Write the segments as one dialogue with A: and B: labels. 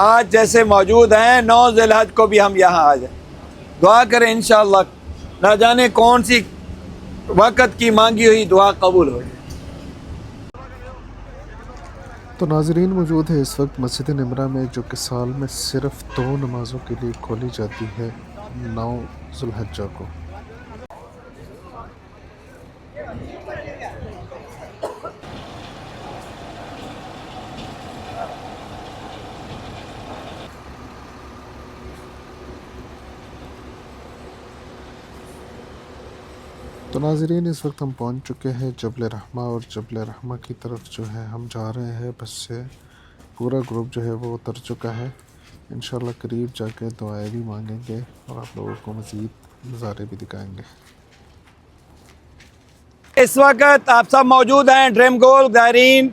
A: آج جیسے موجود ہیں 9 ذی الحج کو بھی ہم یہاں آ جائیں. دعا کریں انشاءاللہ نہ جانے کون سی وقت کی مانگی ہوئی دعا قبول ہو.
B: تو ناظرین موجود ہے اس وقت مسجد نمرہ میں، جو کہ سال میں صرف 2 نمازوں کے لیے کھولی جاتی ہے 9 ذی الحجہ کو. تو ناظرین اس وقت ہم پہنچ چکے ہیں جبل رحمہ، اور جبل رحمہ کی طرف جو ہے ہم جا رہے ہیں. بس سے پورا گروپ جو ہے وہ اتر چکا ہے. انشاءاللہ قریب جا کے دعائیں بھی مانگیں گے اور آپ لوگوں کو مزید نظارے بھی دکھائیں گے.
A: اس وقت آپ سب موجود ہیں ڈریم گول زائرین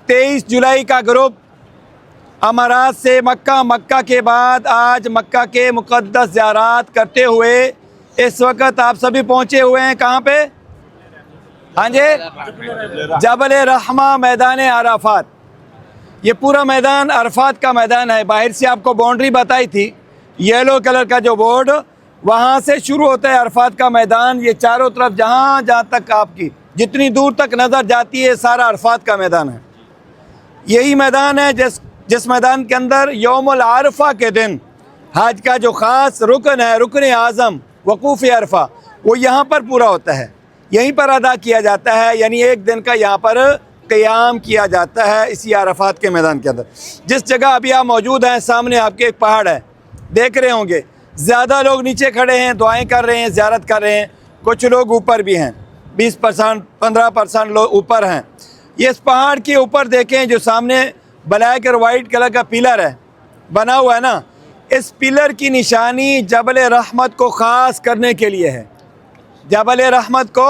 A: 23 جولائی کا گروپ امارات سے مکہ کے بعد آج مکہ کے مقدس زیارات کرتے ہوئے اس وقت آپ سبھی پہنچے ہوئے ہیں کہاں پہ؟ ہاں جی، جبل رحمہ میدان عرفات. یہ پورا میدان عرفات کا میدان ہے. باہر سے آپ کو باؤنڈری بتائی تھی، یلو کلر کا جو بورڈ، وہاں سے شروع ہوتا ہے عرفات کا میدان. یہ چاروں طرف جہاں تک آپ کی جتنی دور تک نظر جاتی ہے سارا عرفات کا میدان ہے. یہی میدان ہے جس میدان کے اندر یوم العرفہ کے دن حج کا جو خاص رکن ہے، رکن اعظم وقوف عرفہ، وہ یہاں پر پورا ہوتا ہے، یہیں پر ادا کیا جاتا ہے. یعنی ایک دن کا یہاں پر قیام کیا جاتا ہے اسی عرفات کے میدان کے اندر. جس جگہ ابھی آپ موجود ہیں سامنے آپ کے ایک پہاڑ ہے، دیکھ رہے ہوں گے. زیادہ لوگ نیچے کھڑے ہیں، دعائیں کر رہے ہیں، زیارت کر رہے ہیں. کچھ لوگ اوپر بھی ہیں، 20% 15% لوگ اوپر ہیں. یہ اس پہاڑ کے اوپر دیکھیں جو سامنے بلیک اور وائٹ کلر کا پلر ہے بنا ہوا ہے نا، اس پلر کی نشانی جبل رحمت کو خاص کرنے کے لیے ہے. جبل رحمت کو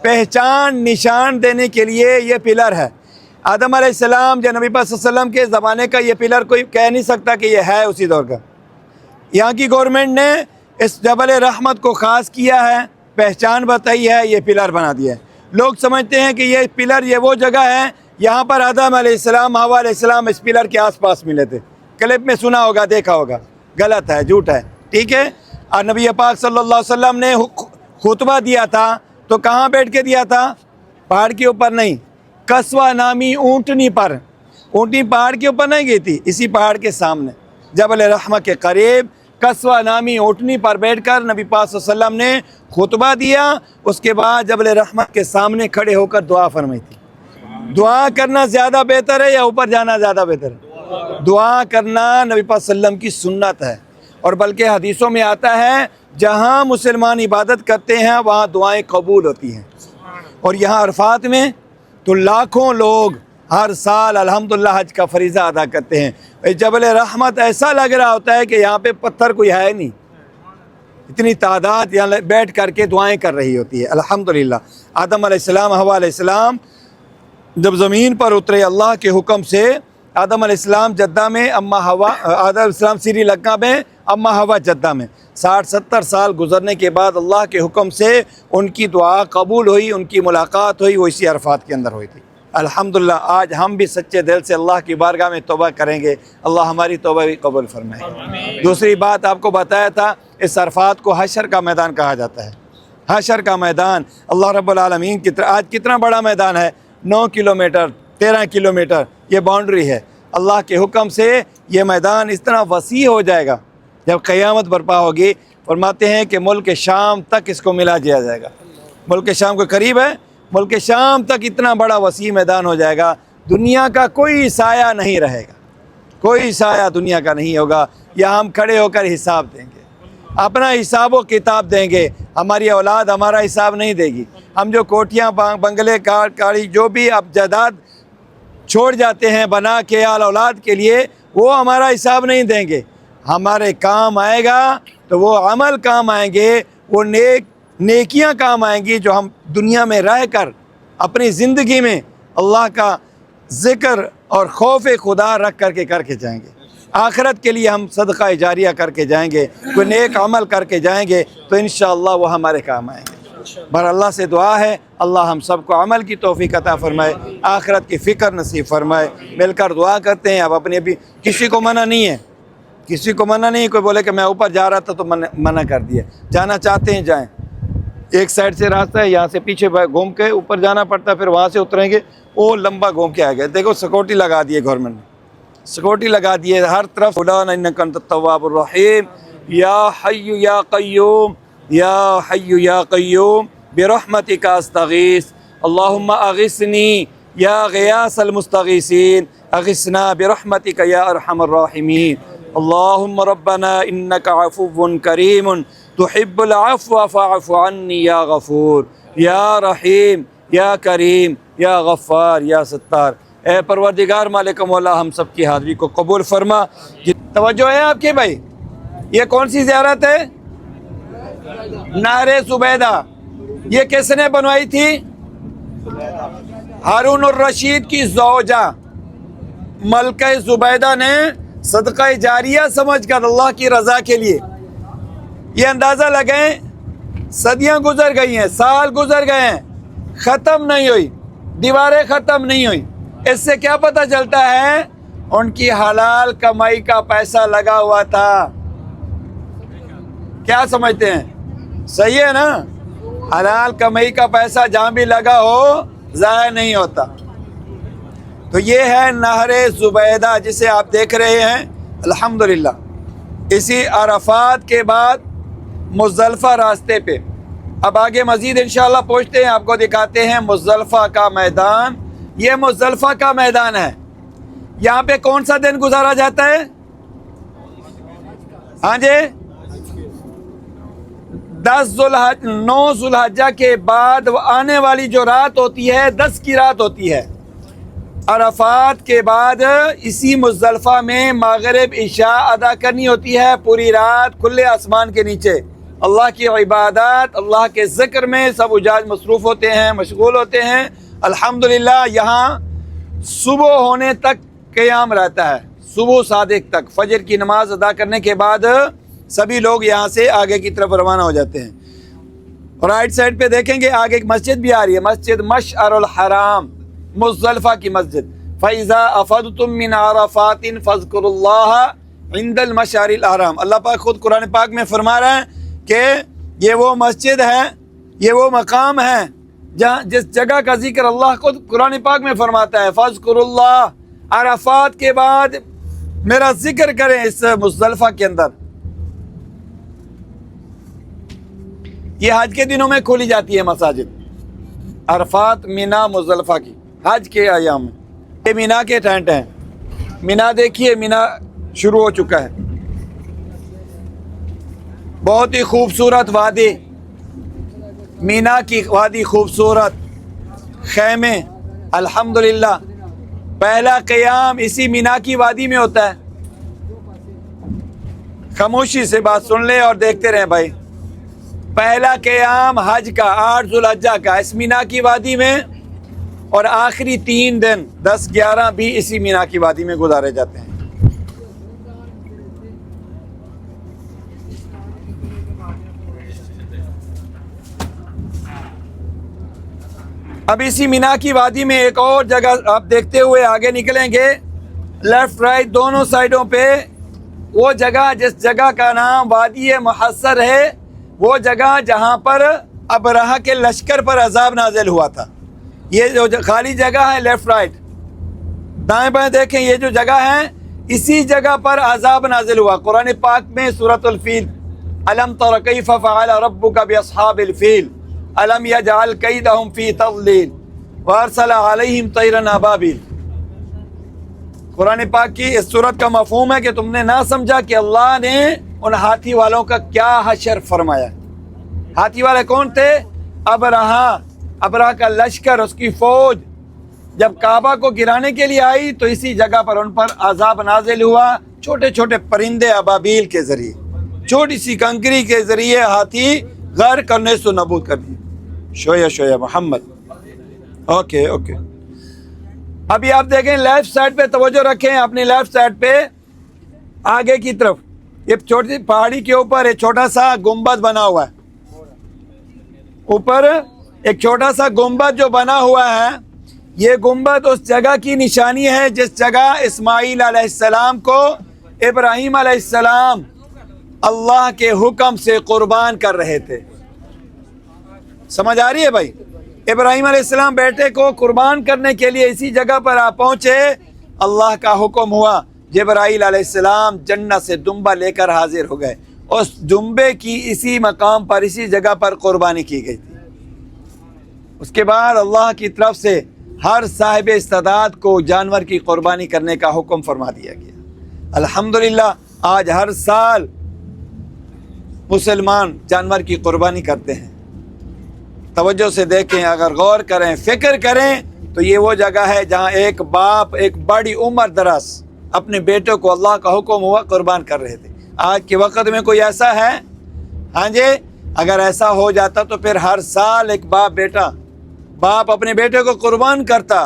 A: پہچان نشان دینے کے لیے یہ پلر ہے. آدم علیہ السلام جو نبی پاک صلی اللہ علیہ وسلم کے زمانے کا یہ پلر کوئی کہہ نہیں سکتا کہ یہ ہے اسی دور کا. یہاں کی گورنمنٹ نے اس جبل رحمت کو خاص کیا ہے، پہچان بتائی ہے، یہ پلر بنا دیا ہے. لوگ سمجھتے ہیں کہ یہ پلر یہ وہ جگہ ہے یہاں پر آدم علیہ السلام حوا علیہ السلام اس پلر کے آس پاس ملے تھے. کلپ میں سنا ہوگا، دیکھا ہوگا. غلط ہے، جھوٹ ہے. ٹھیک ہے. اور نبی پاک صلی اللہ علیہ وسلم نے خطبہ دیا تھا تو کہاں بیٹھ کے دیا تھا؟ پہاڑ کے اوپر نہیں، قصوہ نامی اونٹنی پر. اونٹنی پہاڑ کے اوپر نہیں گئی تھی، اسی پہاڑ کے سامنے جبل رحمہ کے قریب قصوہ نامی اونٹنی پر بیٹھ کر نبی پاک صلی اللہ علیہ وسلم نے خطبہ دیا. اس کے بعد جبل رحمہ کے سامنے کھڑے ہو کر دعا فرمائی تھی. دعا کرنا زیادہ بہتر ہے یا اوپر جانا زیادہ بہتر ہے؟ دعا کرنا نبی پاک صلی اللہ علیہ وسلم کی سنت ہے، اور بلکہ حدیثوں میں آتا ہے جہاں مسلمان عبادت کرتے ہیں وہاں دعائیں قبول ہوتی ہیں. اور یہاں عرفات میں تو لاکھوں لوگ ہر سال الحمدللہ حج کا فریضہ ادا کرتے ہیں. جبل رحمت ایسا لگ رہا ہوتا ہے کہ یہاں پہ پتھر کوئی ہے نہیں، اتنی تعداد یہاں بیٹھ کر کے دعائیں کر رہی ہوتی ہے. الحمدللہ آدم علیہ السلام حوا علیہ السلام جب زمین پر اترے اللہ کے حکم سے، آدم علیہ السلام جدہ میں، آدم علیہ السلام سری لنکا میں، حوا جدہ میں. 60-70 سال گزرنے کے بعد اللہ کے حکم سے ان کی دعا قبول ہوئی، ان کی ملاقات ہوئی، وہ اسی عرفات کے اندر ہوئی تھی. الحمدللہ آج ہم بھی سچے دل سے اللہ کی بارگاہ میں توبہ کریں گے، اللہ ہماری توبہ بھی قبول فرمائے. دوسری بات آپ کو بتایا تھا، اس عرفات کو حشر کا میدان کہا جاتا ہے. حشر کا میدان اللہ رب العالمین کی طرح آج کتنا بڑا میدان ہے، 9 کلومیٹر 13 کلومیٹر یہ باؤنڈری ہے. اللہ کے حکم سے یہ میدان اس طرح وسیع ہو جائے گا جب قیامت برپا ہوگی. فرماتے ہیں کہ ملک شام تک اس کو ملا دیا جائے گا. ملک شام کے قریب ہے، ملک شام تک اتنا بڑا وسیع میدان ہو جائے گا، دنیا کا کوئی سایہ نہیں رہے گا، کوئی سایہ دنیا کا نہیں ہوگا. یہاں ہم کھڑے ہو کر حساب دیں گے، اپنا حساب و کتاب دیں گے. ہماری اولاد ہمارا حساب نہیں دے گی. ہم جو کوٹیاں بنگلے کاڑی جو بھی اب جائیداد چھوڑ جاتے ہیں بنا کے اولاد کے لیے، وہ ہمارا حساب نہیں دیں گے. ہمارے کام آئے گا تو وہ عمل کام آئیں گے، وہ نیکیاں کام آئیں گی جو ہم دنیا میں رہ کر اپنی زندگی میں اللہ کا ذکر اور خوف خدا رکھ کر کے جائیں گے. آخرت کے لیے ہم صدقہ جاریہ کر کے جائیں گے، کوئی نیک عمل کر کے جائیں گے تو انشاءاللہ وہ ہمارے کام آئیں گے. پر اللہ سے دعا ہے اللہ ہم سب کو عمل کی توفیق عطا فرمائے، آخرت کی فکر نصیب فرمائے۔ مل کر دعا کرتے ہیں۔ اب اپنی ابھی کسی کو منع نہیں ہے، کسی کو منع نہیں، کوئی بولے کہ میں اوپر جا رہا تھا تو منع کر دیا، جانا چاہتے ہیں جائیں۔ ایک سائڈ سے راستہ ہے، یہاں سے پیچھے گھوم کے اوپر جانا پڑتا ہے، پھر وہاں سے اتریں گے، وہ لمبا گھوم کے آ گئے۔ دیکھو سیکورٹی لگا دیے گورنمنٹ نے، سیکورٹی لگا دیے ہر طرف۔ مولانا انک انت التواب الرحیم، یا حی یا قیوم، یا حی یا قیوم برحمتک استغیث، اللہم اغثنی یا غیاث المستغیثین، اغثنا برحمتک یا ارحم الراحمین۔ اللہم ربنا انک عفو کریم تحب العفو فاعف عنی یا غفور، یا رحیم یا کریم یا غفار یا ستار۔ اے پروردگار مالک مولا ہم سب کی حاضری کو قبول فرما۔ توجہ ہے آپ کے بھائی، یہ کون سی زیارت ہے؟ نہر زبیدہ۔ یہ کس نے بنوائی تھی؟ ہارون الرشید کی زوجہ ملکہ زبیدہ نے صدقہ جاریہ سمجھ کر اللہ کی رضا کے لیے۔ یہ اندازہ لگائیں صدیاں گزر گئی ہیں، سال گزر گئے ہیں، ختم نہیں ہوئی، دیواریں ختم نہیں ہوئی۔ اس سے کیا پتہ چلتا ہے؟ ان کی حلال کمائی کا پیسہ لگا ہوا تھا۔ کیا سمجھتے ہیں؟ صحیح ہے نا؟ حلال کمائی کا پیسہ جہاں بھی لگا ہو ضائع نہیں ہوتا۔ تو یہ ہے نہر زبیدہ جسے آپ دیکھ رہے ہیں الحمدللہ۔ اسی عرفات کے بعد مزدلفہ راستے پہ۔ اب آگے مزید انشاءاللہ پہنچتے ہیں، آپ کو دکھاتے ہیں مزدلفہ کا میدان۔ یہ مزدلفہ کا میدان ہے۔ یہاں پہ کون سا دن گزارا جاتا ہے؟ ہاں جی، 9 ذو الحجہ کے بعد آنے والی جو رات ہوتی ہے 10 کی رات ہوتی ہے۔ عرفات کے بعد اسی مزدلفہ میں مغرب عشاء ادا کرنی ہوتی ہے، پوری رات کھلے آسمان کے نیچے اللہ کی عبادات، اللہ کے ذکر میں سب حجاج مصروف ہوتے ہیں، مشغول ہوتے ہیں۔ الحمدللہ یہاں صبح ہونے تک قیام رہتا ہے، صبح صادق تک۔ فجر کی نماز ادا کرنے کے بعد سبھی لوگ یہاں سے آگے کی طرف روانہ ہو جاتے ہیں۔ رائٹ سائڈ پہ دیکھیں گے آگے ایک مسجد بھی آ رہی ہے، مسجد مشعر الحرام، مزدلفہ کی مسجد۔ فَإِذَا أَفَضْتُم مِّنْ عَرَفَاتٍ فَاذْكُرُوا اللَّهَ عِندَ الْمَشْعَرِ الْحَرَامِ۔ اللہ پاک خود قرآن پاک میں فرما رہے ہیں کہ یہ وہ مسجد ہے، یہ وہ مقام ہے جہاں جس جگہ کا ذکر اللہ خود قرآن پاک میں فرماتا ہے، فَاذْكُرُوا اللَّهَ، عرفات کے بعد میرا ذکر کریں اس مزدلفہ کے اندر۔ یہ حج کے دنوں میں کھولی جاتی ہے مساجد، عرفات، مینا، مزدلفہ کی، حج کے ایام میں۔ یہ مینا کے ٹینٹ ہیں، مینا دیکھیے، مینا شروع ہو چکا ہے۔ بہت ہی خوبصورت وادی، مینا کی وادی خوبصورت، خیمے، الحمدللہ۔ پہلا قیام اسی مینا کی وادی میں ہوتا ہے۔ خاموشی سے بات سن لے اور دیکھتے رہیں بھائی۔ پہلا قیام حج کا 8 ذو الحجہ کا اس مینا کی وادی میں، اور آخری 3 دن 10، 11 بھی اسی مینا کی وادی میں گزارے جاتے ہیں۔ اب اسی مینا کی وادی میں ایک اور جگہ آپ دیکھتے ہوئے آگے نکلیں گے، لیفٹ رائٹ دونوں سائڈوں پہ وہ جگہ جس جگہ کا نام وادی محصر ہے، وہ جگہ جہاں پر ابرہہ کے لشکر پر عذاب نازل ہوا تھا۔ یہ جو خالی جگہ ہے لیفٹ رائٹ دائیں بائیں دیکھیں، یہ جو جگہ ہے اسی جگہ پر عذاب نازل ہوا۔ قرآن پاک میں سورۃ الفیل، الم تر کیف فعل ربک باصحاب الفیل الم یجعل کیدہم فی تضلیل وارسل علیہم طیرا ابابیل۔ قرآن پاک کی اس سورت کا مفہوم ہے کہ تم نے نہ سمجھا کہ اللہ نے ان ہاتھی والوں کا کیا حشر فرمایا۔ ہاتھی والے کون تھے؟ ابرہہ کا لشکر، اس کی فوج جب کعبہ کو گرانے کے لیے آئی تو اسی جگہ پر ان پر عذاب نازل ہوا، چھوٹے چھوٹے پرندے ابابیل کے ذریعے، چھوٹی سی کنکری کے ذریعے ہاتھی غرق کرنے سے نابود کر دی۔ شویا شویا محمد۔ اوکے اوکے، ابھی آپ دیکھیں لیفٹ سائڈ پہ توجہ رکھیں، اپنی لیفٹ سائڈ پہ آگے کی طرف یہ چھوٹی پہاڑی کے اوپر ایک چھوٹا سا گنبد بنا ہوا ہے، اوپر ایک چھوٹا سا گنبد جو بنا ہوا ہے، یہ گنبد اس جگہ کی نشانی ہے جس جگہ اسماعیل علیہ السلام کو ابراہیم علیہ السلام اللہ کے حکم سے قربان کر رہے تھے۔ سمجھ آ رہی ہے بھائی؟ ابراہیم علیہ السلام بیٹے کو قربان کرنے کے لیے اسی جگہ پر آپ پہنچے، اللہ کا حکم ہوا، جبرائیل علیہ السلام جنت سے دمبا لے کر حاضر ہو گئے، اس دمبے کی اسی مقام پر اسی جگہ پر قربانی کی گئی تھی۔ اس کے بعد اللہ کی طرف سے ہر صاحب استعداد کو جانور کی قربانی کرنے کا حکم فرما دیا گیا۔ الحمدللہ آج ہر سال مسلمان جانور کی قربانی کرتے ہیں۔ توجہ سے دیکھیں، اگر غور کریں، فکر کریں تو یہ وہ جگہ ہے جہاں ایک باپ ایک بڑی عمر دراز اپنے بیٹوں کو اللہ کا حکم ہوا قربان کر رہے تھے۔ آج کے وقت میں کوئی ایسا ہے؟ ہاں جی، اگر ایسا ہو جاتا تو پھر ہر سال ایک باپ اپنے بیٹے کو قربان کرتا۔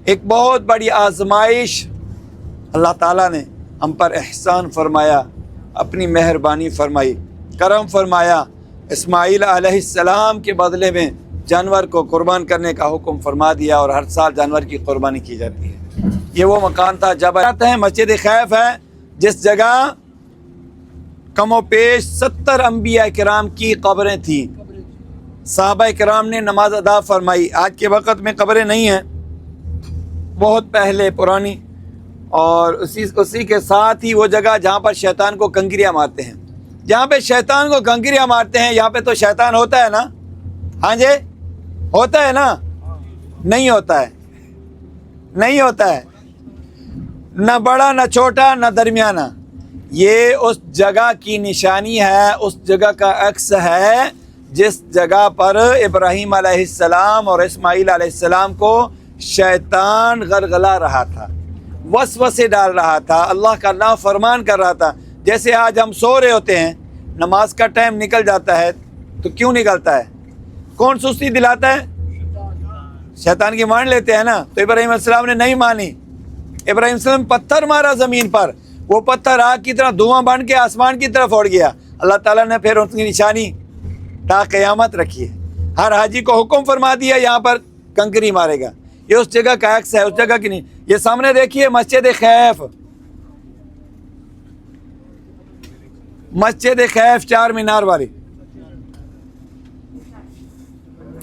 A: ایک بہت بڑی آزمائش اللہ تعالیٰ نے ہم پر احسان فرمایا، اپنی مہربانی فرمائی، کرم فرمایا، اسماعیل علیہ السلام کے بدلے میں جانور کو قربان کرنے کا حکم فرما دیا، اور ہر سال جانور کی قربانی کی جاتی ہے۔ یہ وہ مکان تھا جب آتے ہیں مسجد خیف ہے، جس جگہ کم و بیش 70 انبیاء کرام کی قبریں تھیں، صحابہ کرام نے نماز ادا فرمائی۔ آج کے وقت میں قبریں نہیں ہیں، بہت پہلے پرانی، اور اسی کے ساتھ ہی وہ جگہ جہاں پر شیطان کو کنکریاں مارتے ہیں، جہاں پہ شیطان کو کنکریاں مارتے ہیں، یہاں پہ تو شیطان ہوتا ہے نا؟ ہاں جی، ہوتا ہے نا؟ نہیں ہوتا ہے، نہیں ہوتا ہے، نہ بڑا نہ چھوٹا نہ درمیانہ۔ یہ اس جگہ کی نشانی ہے، اس جگہ کا عکس ہے جس جگہ پر ابراہیم علیہ السلام اور اسماعیل علیہ السلام کو شیطان غرغلا رہا تھا، وسوسے ڈال رہا تھا، اللہ کا نافرمان کر رہا تھا۔ جیسے آج ہم سو رہے ہوتے ہیں، نماز کا ٹائم نکل جاتا ہے، تو کیوں نکلتا ہے؟ کون سستی دلاتا ہے؟ شیطان کی مان لیتے ہیں نا۔ تو ابراہیم علیہ السلام نے نہیں مانی، ابراہیم علیہ السلام پتھر مارا زمین پر، وہ پتھر آگ کی طرح دھواں بن کے آسمان کی طرف اڑ گیا۔ اللہ تعالیٰ نے پھر ان کی نشانی تا قیامت رکھی ہے، ہر حاجی کو حکم فرما دیا یہاں پر کنکری مارے گا۔ یہ اس جگہ کا عکس ہے، اس جگہ کی نہیں۔ یہ سامنے دیکھیے مسجد خیف، مسجد خیف 4 مینار والی،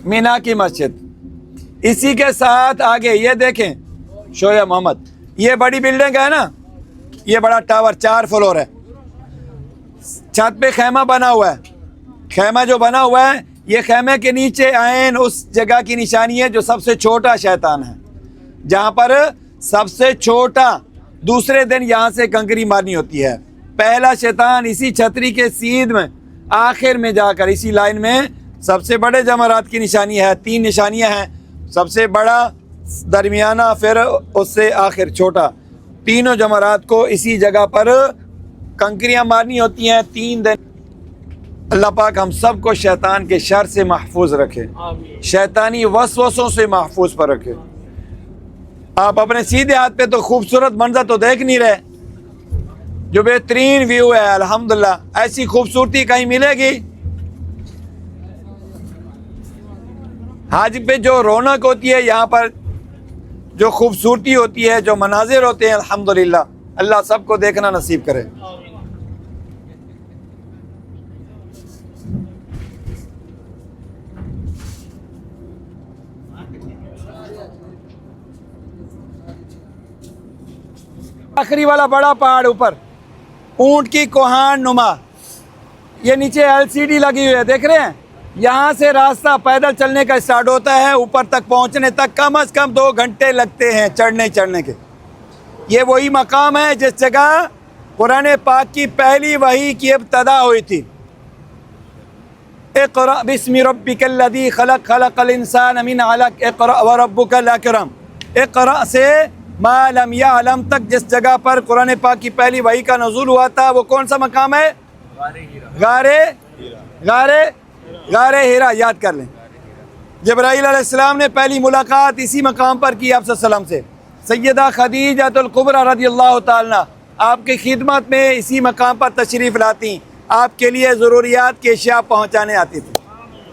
A: مینا کی مسجد۔ اسی کے ساتھ آگے یہ دیکھیں شویہ محمد، یہ بڑی بلڈنگ ہے نا، یہ بڑا ٹاور 4 فلور ہے، چھت پہ خیمہ بنا ہوا ہے۔ خیمہ جو بنا ہوا ہے، یہ خیمے کے نیچے عین اس جگہ کی نشانی ہے جو سب سے چھوٹا شیطان ہے، جہاں پر سب سے چھوٹا دوسرے دن یہاں سے کنکری مارنی ہوتی ہے۔ پہلا شیطان اسی چھتری کے سیدھ میں آخر میں جا کر اسی لائن میں سب سے بڑے جمرات کی نشانی ہے۔ 3 نشانیاں ہیں، سب سے بڑا، درمیانہ، پھر اس سے آخر چھوٹا۔ تینوں جمرات کو اسی جگہ پر کنکریاں مارنی ہوتی ہیں 3 دن۔ اللہ پاک ہم سب کو شیطان کے شر سے محفوظ رکھے، شیطانی وسوسوں سے محفوظ پر رکھے۔ آپ اپنے سیدھے ہاتھ پہ تو خوبصورت منظر تو دیکھ نہیں رہے، جو بہترین ویو ہے، الحمدللہ ایسی خوبصورتی کہیں ملے گی؟ حج پہ جو رونق ہوتی ہے، یہاں پر جو خوبصورتی ہوتی ہے، جو مناظر ہوتے ہیں، الحمدللہ اللہ سب کو دیکھنا نصیب کرے۔ آخری والا بڑا پہاڑ اوپر، اونٹ کی کوہان نما، یہ نیچے LCD لگی ہوئی ہے، دیکھ رہے ہیں؟ یہاں سے راستہ پیدل چلنے کا سٹارٹ ہوتا ہے، اوپر تک پہنچنے تک کم از کم 2 گھنٹے لگتے ہیں چڑھنے کے۔ یہ وہی مقام ہے جس جگہ قرآن پاک کی پہلی وحی کی ابتدا ہوئی تھی۔ اقرأ بسم ربک الذی خلق، خلق الانسان من علق، اقرأ وربک الاکرم۔ اقرأ سے ما لم یعلم تک جس جگہ پر قرآن پاک کی پہلی وحی کا نزول ہوا تھا، وہ کون سا مقام ہے؟ غار ہیرا، یاد کر لیں۔ جبرائیل علیہ السلام نے پہلی ملاقات اسی مقام پر کی آپ صلی اللہ علیہ وسلم سے۔ سیدہ خدیجہ الکبریٰ رضی اللہ تعالیٰ آپ کی خدمت میں اسی مقام پر تشریف لاتی، آپ کے لیے ضروریات کی اشیاء پہنچانے آتی تھی۔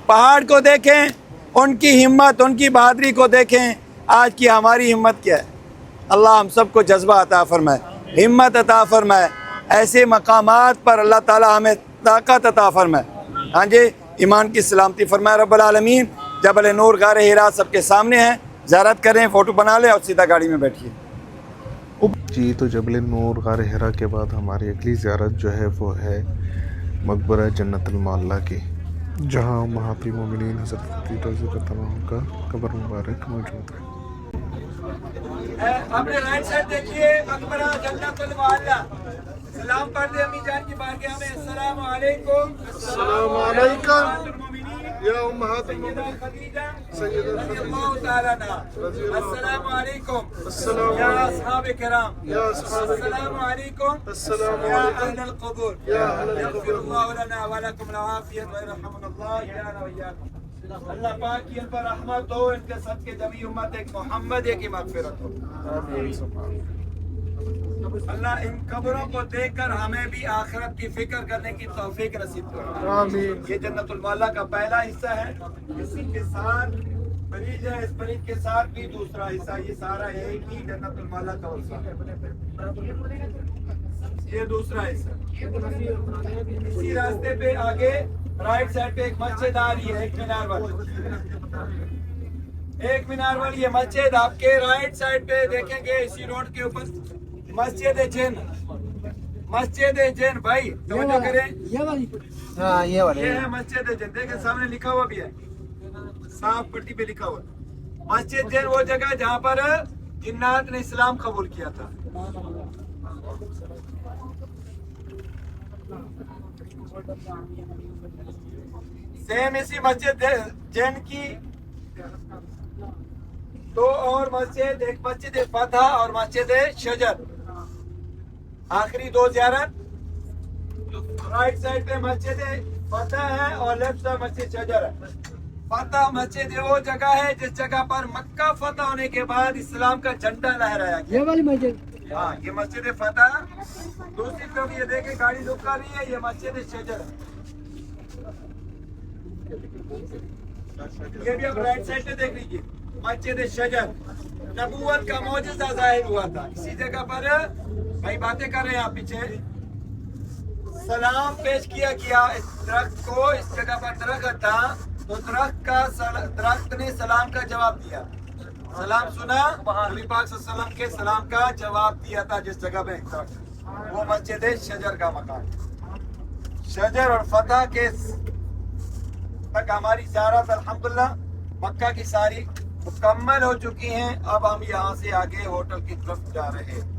A: پہاڑ کو دیکھیں, ان کی ہمت, ان کی بہادری کو دیکھیں, آج کی ہماری ہمت کیا ہے. اللہ ہم سب کو جذبہ عطا فرمائے, ہمت عطا فرمائے, ایسے مقامات پر اللہ تعالی ہمیں طاقت عطا فرمائے. ہاں جی, ایمان کی سلامتی فرمائے رب العالمین. جبل نور غار ہرا سب کے سامنے ہے, زیارت کریں, فوٹو بنا لیں اور سیدھا گاڑی میں بیٹھیے.
B: جی تو جبل نور غار ہرا کے بعد ہماری اگلی زیارت جو ہے وہ ہے مقبرہ جنت المعلیٰ کی, جہاں امہات المومنین حضرت خدیجہ رضی اللہ تعالیٰ عنہا کا قبر مبارک موجود ہے.
A: اپنے رائٹ سائڈ دیکھیے مقبرہ جنت المعلیٰ. سلام پڑھ دیں امی جان کی بارگاہ میں. السلام علیکم.
C: السلام علیکم یا امہات
A: سیدہ
C: المومنین
A: خدیجہ
C: سیدہ
A: رضی اللہ تعالیٰ عنہا. السلام علیکم
C: السلام
A: یا
C: علیکم
A: اصحاب کرام.
C: یا اصحاب
A: السلام علیکم
C: السلام
A: یا
C: علیکم
A: اہل القبور.
C: یا اہل
A: یغفر
C: القبور.
A: اللہ لنا ولکم العافیت ویرحمنا اللہ یانا ویاکم. اللہ پاک کی ان پر رحمت ہو, ان کے صدقے جمی امت ایک محمد کی مغفرت ہو. اللہ ان قبروں کو دیکھ کر ہمیں بھی آخرت کی فکر کرنے کی توفیق نصیب کرو.
C: آمین.
A: یہ جنت المعلیٰ کا پہلا حصہ ہے. اسی کے ساتھ بریج ہے, اس بریج کے ساتھ بھی دوسرا حصہ. یہ سارا ایک ہی جنت المعلیٰ کا حصہ ہے. یہ دوسرا حصہ. اسی راستے پہ آگے رائٹ سائڈ پہ ایک مسجد آ رہی ہے, ایک مینار والی. ایک مینار والی یہ مسجد آپ کے رائٹ سائڈ پہ دیکھیں گے, اسی روڈ کے اوپر مسجد جن. مسجد جن بھائی توجہ کریں, یہ ہے مسجد جن. دیکھیں سامنے لکھا ہوا بھی ہے, صاف پٹی پہ لکھا ہوا. مسجد جن وہ جگہ جہاں پر جنات نے اسلام قبول کیا تھا. سیم اسی مسجد جن کی دو اور مسجد, ایک مسجد فتح اور مسجد شجر. آخری دو زیارت رائٹ سائڈ پہ مسجد فتح ہے اور لیفٹ سائڈ مسجد شجر ہے. فتح مسجد وہ جگہ ہے جس جگہ پر مکہ فتح ہونے کے بعد اسلام کا جھنڈا لہرایا گیا. یہ والی مسجد, ہاں یہ مسجد فتح. دوسری طرف یہ دیکھیں گاڑی رکا رہی ہے, یہ مسجد شجر ہے. یہ بھی آپ رائٹ سائڈ پہ دیکھ لیجیے, مسجد شجر. نبوت کا معجزہ ظاہر ہوا تھا اسی جگہ پر. بھائی باتیں کر رہے ہیں آپ پیچھے. سلام پیش کیا گیا اس درخت کو. اس جگہ پر درخت تھا تو درخت نے سلام کا جواب دیا. سلام سنا, نبی پاک صلی اللہ علیہ وسلم کے سلام کا جواب دیا تھا جس جگہ پہ ایک درخت. وہ مسجد شجر کا مکان. شجر اور فتح کے تک ہماری زیارت الحمدللہ مکہ کی ساری مکمل ہو چکی ہیں. اب ہم یہاں سے آگے ہوٹل کی طرف جا رہے ہیں.